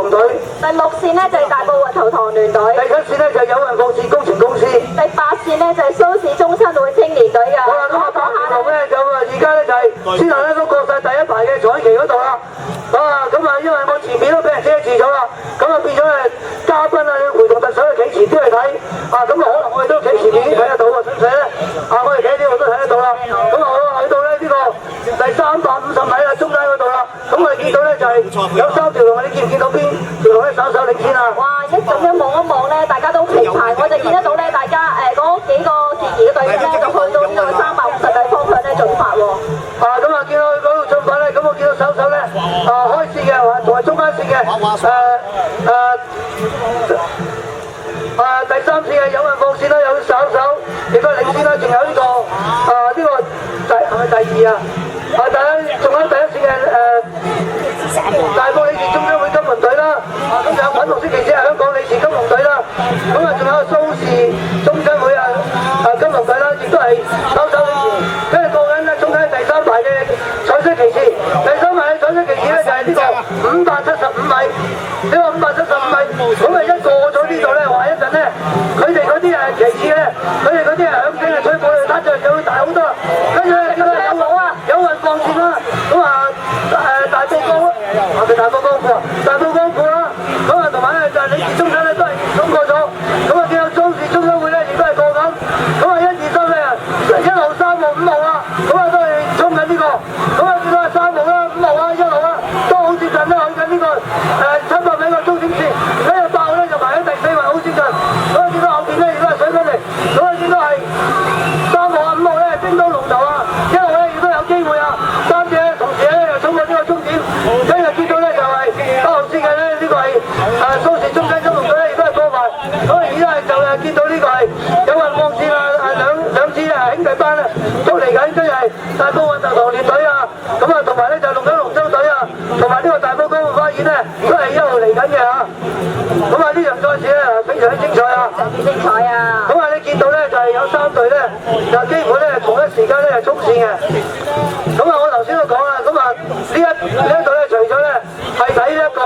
動隊。第6線呢就係大埔運頭塘聯隊。第7線呢就係友運放線工程公司。第8線呢就係蘇市中親會青年隊㗎。好啦，咁啊8條龍咧就而家咧就係先頭咧都過晒第一排嘅彩旗嗰度啦。咁啊因為我前面都俾人遮住咗啦，咁啊變咗咧嘉賓啊要陪同特首去企前啲去睇。咁啊可能我哋都企前面已經睇得到啊，使唔使咧？我哋企喺呢度都睇得到啦。咁啊我去到咧呢個第350米啦，中間嗰度啦。咁我哋見到咧就係有3條龍，你見唔見到邊條龍咧稍稍領先啊？哇！一咁樣望一望咧，大家都平排，我就見得到咧，大家嗰幾個自己嘅隊員咧，就去到呢個350米方向咧進發喎。咁啊見到佢嗰度進發咧，咁我見到手咧開線嘅，同埋中間線嘅第3線嘅友運放線啦，有手亦都係領先啦，仲有呢個係咪第2啊？仲有第1線嘅大埔理事中央會金龍隊啦，咁仲有粉紅色旗子係香港理事金龍隊啦，咁啊仲有蘇氏中親會金龍隊啦，亦都係手領前，跟住過緊咧中間第3排嘅彩色旗幟，第3排嘅彩色旗幟咧就係呢個575米，呢個575米，咁啊一過咗呢度咧，話一陣咧，佢哋嗰啲旗幟咧，佢哋嗰啲響聲啊吹過去，打仗就會大好多，跟住咧有運放線啦，咁啊大埔江府啦，咁啊同埋咧就係理事中心咧都係通過咗，咁啊見到中市中心會咧亦都係過緊，咁啊1、2、3咧1號、3號、5號啊，咁啊都係衝緊呢個，咁啊見到係3號啦、5號啊、1號啊，都好接近啦，去緊呢個700米個終點線，跟住8號咧就排喺第4位，好接近，咁啊見到後邊咧亦都係水緊嚟，咁啊見到係3號啊、5號咧叮當龍頭啊，1號咧亦都有機會啊，3隻同時咧又衝過呢個終點，跟住見到咧就係8號線嘅咧呢個係蘇氏中間金龍隊咧亦都係過埋，咁啊而家就見到呢個係友運放線兩支兄弟班啊都嚟緊，跟住係大埔運頭塘聯隊啊，咁啊同埋咧就龍井龍舟隊啊，同埋呢個大埔江湖花園咧都係一路嚟緊嘅嚇，咁啊呢場賽事咧非常之精彩啊！精彩啊！咁啊你見到咧就係有3隊咧就基本咧同一時間咧係衝線嘅，咁啊我頭先都講啦，咁啊呢一隊咧除咗咧係睇一個